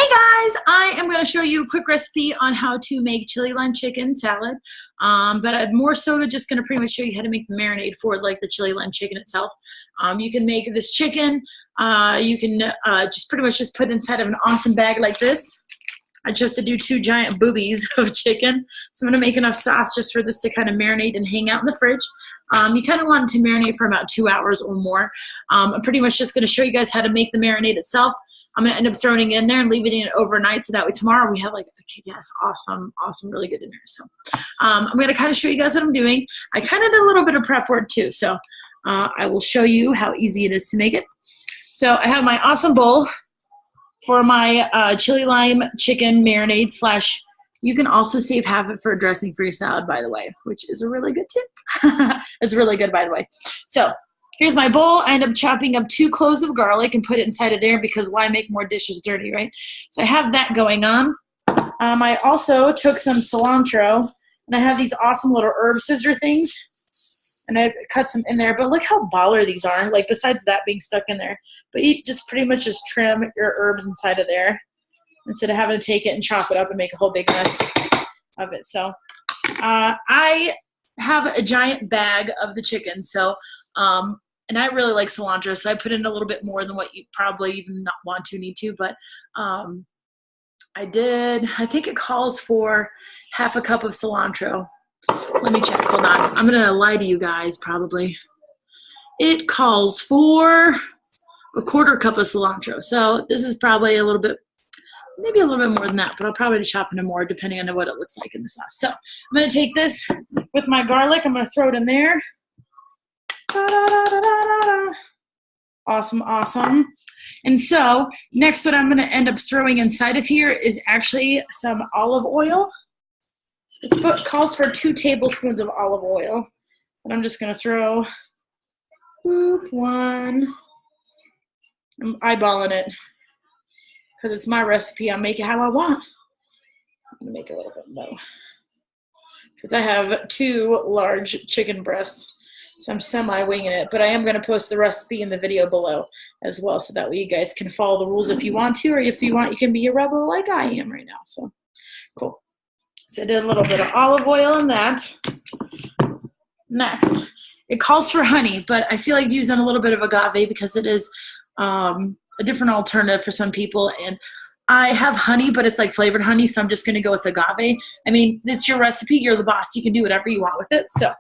Hey guys, I am going to show you a quick recipe on how to make chili lime chicken salad, but I'm more so just going to pretty much show you how to make the marinade for like the chili lime chicken itself. You can make this chicken, you can just pretty much just put inside of an awesome bag like this. I chose to do 2 giant boobies of chicken, so I'm going to make enough sauce just for this to kind of marinate and hang out in the fridge. You kind of want it to marinate for about 2 hours or more. I'm pretty much just going to show you guys how to make the marinade itself. I'm going to end up throwing it in there and leaving it overnight so that way tomorrow we have like a kick-ass, awesome, really good dinner. So I'm going to kind of show you guys what I'm doing. I kind of did a little bit of prep work too, so I will show you how easy it is to make it. So I have my awesome bowl for my chili lime chicken marinade slash, you can also save half it for a dressing for your salad, by the way, which is a really good tip. It's really good, by the way. So here's my bowl. I end up chopping up 2 cloves of garlic and put it inside of there because why make more dishes dirty, right? So I have that going on. I also took some cilantro, and I have these awesome little herb scissor things, and I cut some in there. But look how baller these are, like besides that being stuck in there. But you just pretty much just trim your herbs inside of there instead of having to take it and chop it up and make a whole big mess of it. So I have a giant bag of the chicken, so and I really like cilantro, so I put in a little bit more than what you probably even not want to need to, but I think it calls for half a cup of cilantro. Let me check, hold on. I'm going to lie to you guys probably. It calls for a 1/4 cup of cilantro, so this is probably a little bit, maybe a little bit more than that, but I'll probably chop into more depending on what it looks like in the sauce. So I'm going to take this with my garlic, I'm going to throw it in there. Awesome, awesome. And so next what I'm going to end up throwing inside of here is actually some olive oil. It calls for 2 tablespoons of olive oil. And I'm just going to throw 1. I'm eyeballing it because it's my recipe. I'll make it how I want. So I'm going to make it a little bit low because I have 2 large chicken breasts. So I'm semi-winging it, but I am going to post the recipe in the video below as well, so that way you guys can follow the rules if you want to, or if you want, you can be a rebel like I am right now. So, cool. So I did a little bit of olive oil in that. Next, it calls for honey, but I feel like using a little bit of agave because it is a different alternative for some people, and I have honey, but it's like flavored honey, so I'm just going to go with agave. I mean, it's your recipe. You're the boss. You can do whatever you want with it, so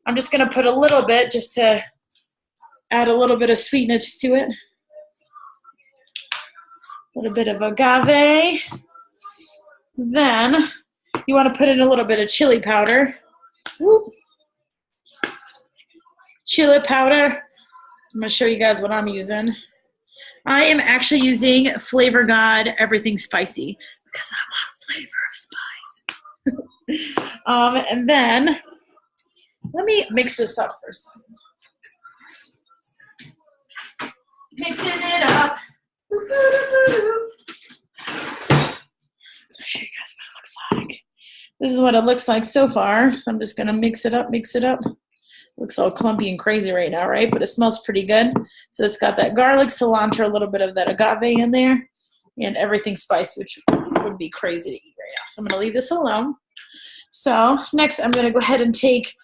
I'm just going to put a little bit just to add a little bit of sweetness to it. A little bit of agave. Then you want to put in a little bit of chili powder. Whoop. Chili powder. I'm going to show you guys what I'm using. I am actually using Flavor God Everything Spicy because I want flavor of spice. And then let me mix this up first. Mixing it up. So I'll show you guys what it looks like. This is what it looks like so far. So I'm just going to mix it up, mix it up. Looks all clumpy and crazy right now, right? But it smells pretty good. So it's got that garlic, cilantro, a little bit of that agave in there, and everything spicy, which would be crazy to eat right now. So I'm going to leave this alone. So next I'm going to go ahead and take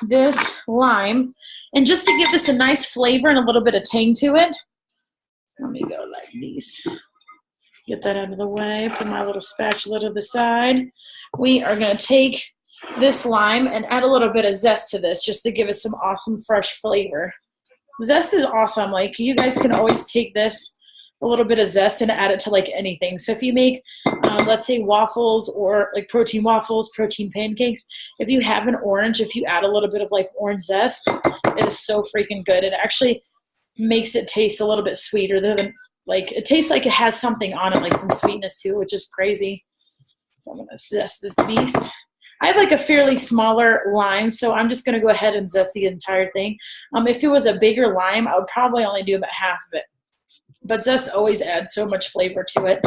this lime, and just to give this a nice flavor and a little bit of tang to it, let me go like this. Get that out of the way, put my little spatula to the side. We are going to take this lime and add a little bit of zest to this just to give it some awesome fresh flavor. Zest is awesome. Like, you guys can always take this, a little bit of zest, and add it to like anything. So if you make, let's say waffles, or like protein waffles, protein pancakes, if you have an orange, if you add a little bit of like orange zest, it is so freaking good. It actually makes it taste a little bit sweeter than, like, it tastes like it has something on it, like some sweetness too, which is crazy. So I'm gonna zest this beast. I have like a fairly smaller lime, so I'm just gonna go ahead and zest the entire thing. If it was a bigger lime, I would probably only do about half of it. But zest always adds so much flavor to it.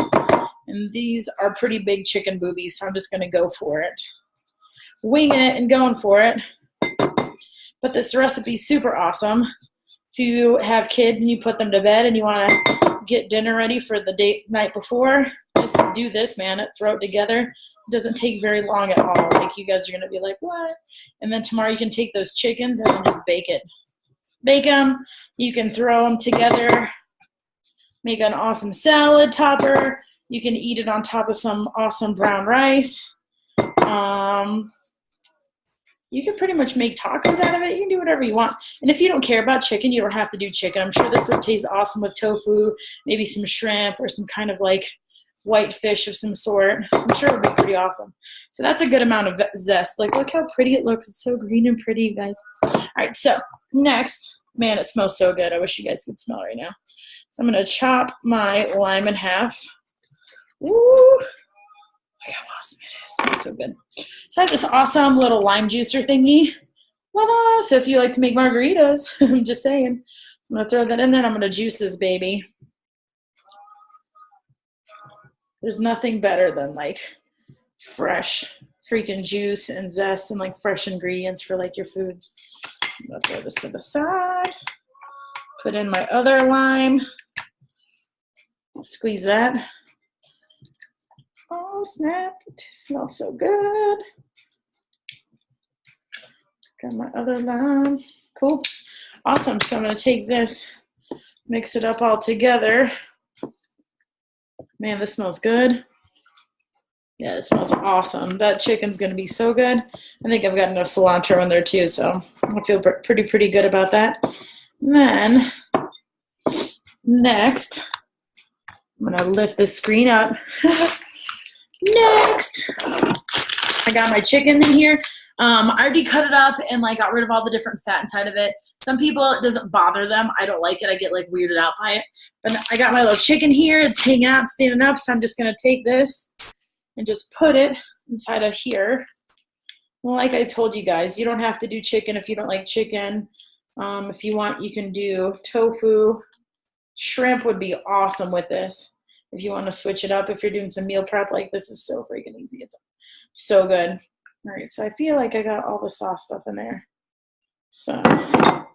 And these are pretty big chicken boobies, so I'm just going to go for it. Winging it and going for it. But this recipe is super awesome. If you have kids and you put them to bed and you want to get dinner ready for the night before, just do this, man. Throw it together. It doesn't take very long at all. Like, you guys are going to be like, what? And then tomorrow you can take those chickens and then just bake it. Bake them. You can throw them together. Make an awesome salad topper. You can eat it on top of some awesome brown rice. You can pretty much make tacos out of it. You can do whatever you want. And if you don't care about chicken, you don't have to do chicken. I'm sure this would taste awesome with tofu, maybe some shrimp or some kind of like white fish of some sort. I'm sure it would be pretty awesome. So that's a good amount of zest. Like, look how pretty it looks. It's so green and pretty, you guys. All right, so next, man, it smells so good. I wish you guys could smell right now. So I'm going to chop my lime in half. Woo! Look how awesome it is. It smells so good. So I have this awesome little lime juicer thingy. Voila! So if you like to make margaritas, I'm just saying. I'm going to throw that in there and I'm going to juice this baby. There's nothing better than like fresh freaking juice and zest and like fresh ingredients for like your foods. I'm going to throw this to the side. Put in my other lime. Squeeze that. Oh, snap. It smells so good. Got my other lime. Cool. Awesome. So I'm going to take this, mix it up all together. Man, this smells good. Yeah, it smells awesome. That chicken's going to be so good. I think I've got enough cilantro in there too, so I feel pretty good about that. And then, next, I'm going to lift this screen up. Next, I got my chicken in here. I already cut it up and like got rid of all the different fat inside of it. Some people, it doesn't bother them. I don't like it. I get like weirded out by it. But I got my little chicken here. It's hanging out, standing up. So I'm just going to take this and just put it inside of here. Well, like I told you guys, you don't have to do chicken if you don't like chicken. If you want, you can do tofu. Shrimp would be awesome with this. If you want to switch it up, if you're doing some meal prep, like this is so freaking easy. It's so good. All right, so I feel like I got all the sauce stuff in there. So I'm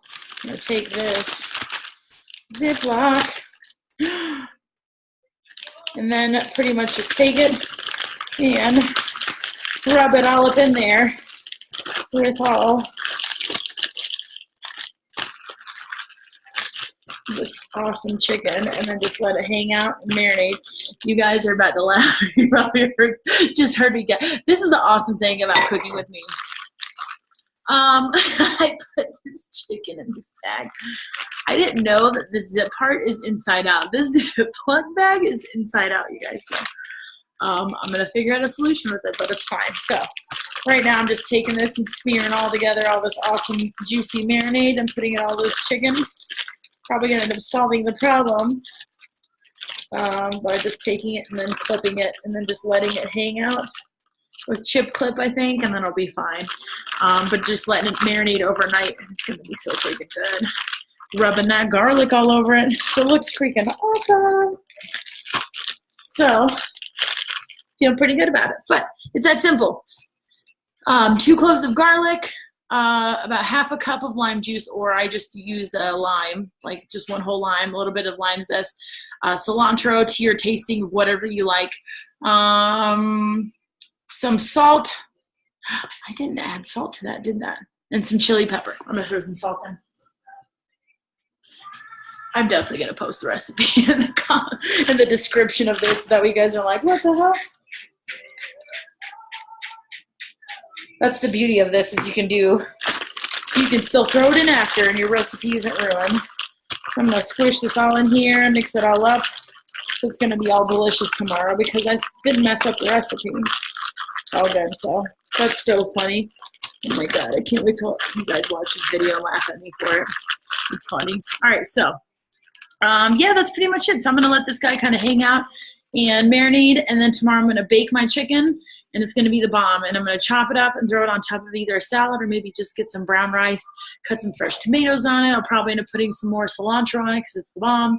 going to take this Ziploc and then pretty much just take it and rub it all up in there with all this awesome chicken, and then just let it hang out and marinate. You guys are about to laugh. You probably just heard me get. This is the awesome thing about cooking with me. I put this chicken in this bag. I didn't know that the zip part is inside out. This Ziploc bag is inside out, you guys. So I'm gonna figure out a solution with it, but it's fine. So right now I'm just taking this and smearing all together all this awesome juicy marinade and putting it all this chicken. Probably gonna end up solving the problem by just taking it and then clipping it and then just letting it hang out with chip clip, I think, and then it'll be fine. But just letting it marinate overnight, it's gonna be so freaking good. Rubbing that garlic all over it, so it looks freaking awesome. So feeling pretty good about it, but it's that simple. 2 cloves of garlic, about half a cup of lime juice, or I just used a lime, like just 1 whole lime, a little bit of lime zest, cilantro to your tasting, whatever you like. Some salt. I didn't add salt to that, did that? And some chili pepper. I'm gonna throw some salt in. I'm definitely gonna post the recipe in the description of this, so that you guys are like, what the hell? That's the beauty of this, is you can still throw it in after and your recipe isn't ruined. So I'm gonna squish this all in here and mix it all up. So it's gonna be all delicious tomorrow because I didn't mess up the recipe. It's all good, so that's so funny. Oh my God, I can't wait till you guys watch this video and laugh at me for it. It's funny. All right, so yeah, that's pretty much it. So I'm gonna let this guy kind of hang out and marinate, and then tomorrow I'm gonna bake my chicken, and it's gonna be the bomb. And I'm gonna chop it up and throw it on top of either a salad or maybe just get some brown rice, cut some fresh tomatoes on it. I'll probably end up putting some more cilantro on it because it's the bomb.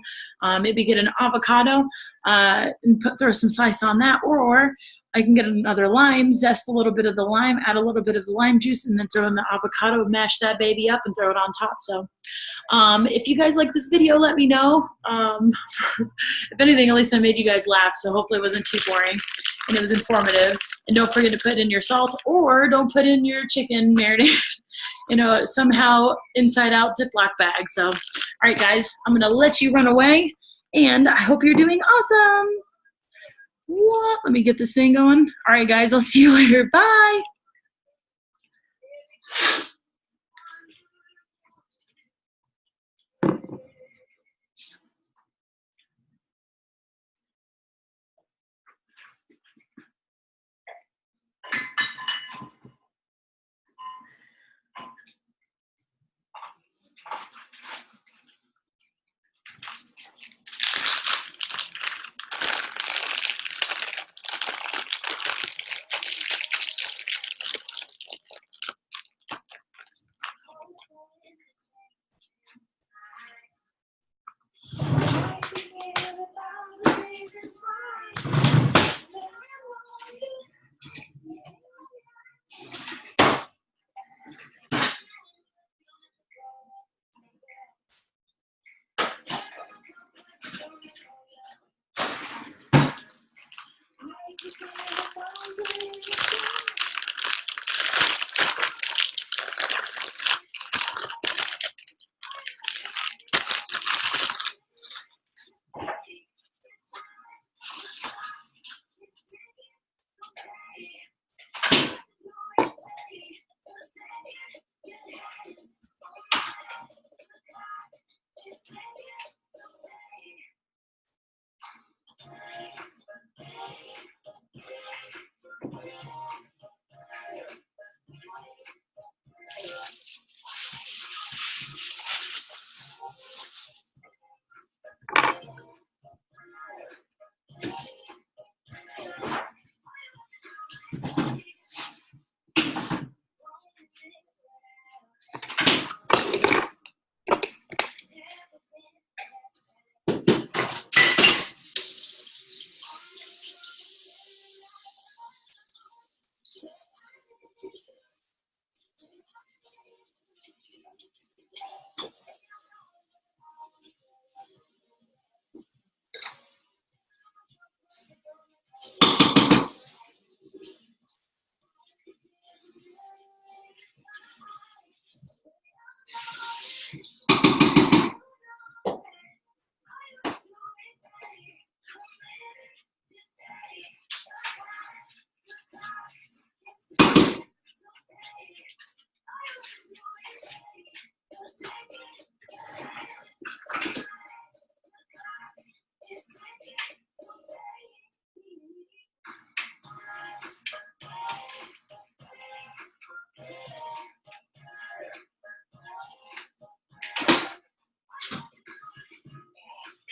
Maybe get an avocado and throw some slice on that, or I can get another lime, zest a little bit of the lime, add a little bit of the lime juice, and then throw in the avocado, mash that baby up, and throw it on top. So If you guys like this video, let me know. If anything, at least I made you guys laugh, so hopefully it wasn't too boring and it was informative. And don't forget to put in your salt, or don't put in your chicken marinade, somehow inside out Ziploc bag. So, all right, guys, I'm gonna let you run away, and I hope you're doing awesome. What? Let me get this thing going. All right, guys, I'll see you later. Bye.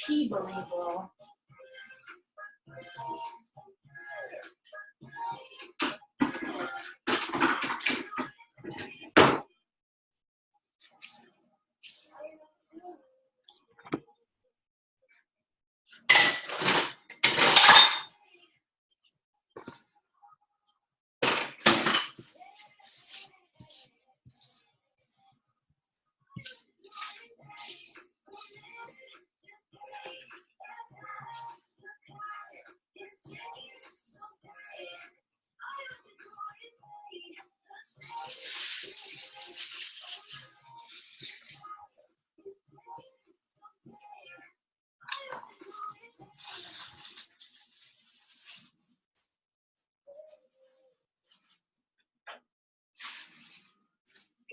People.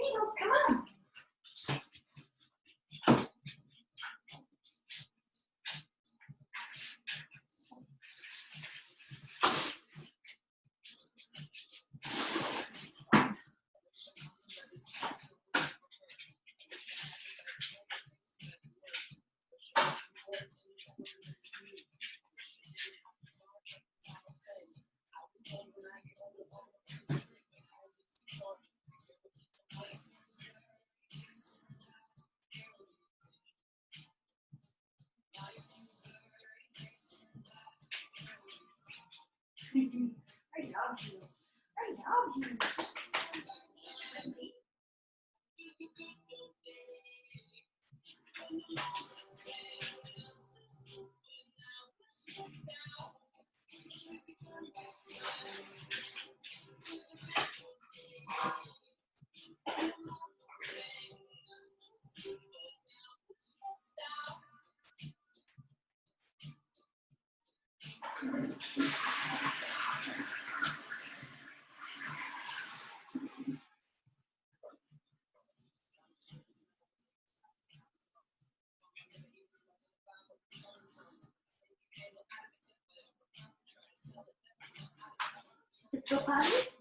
Peanuts, come on. I love you. I love you. It's so funny.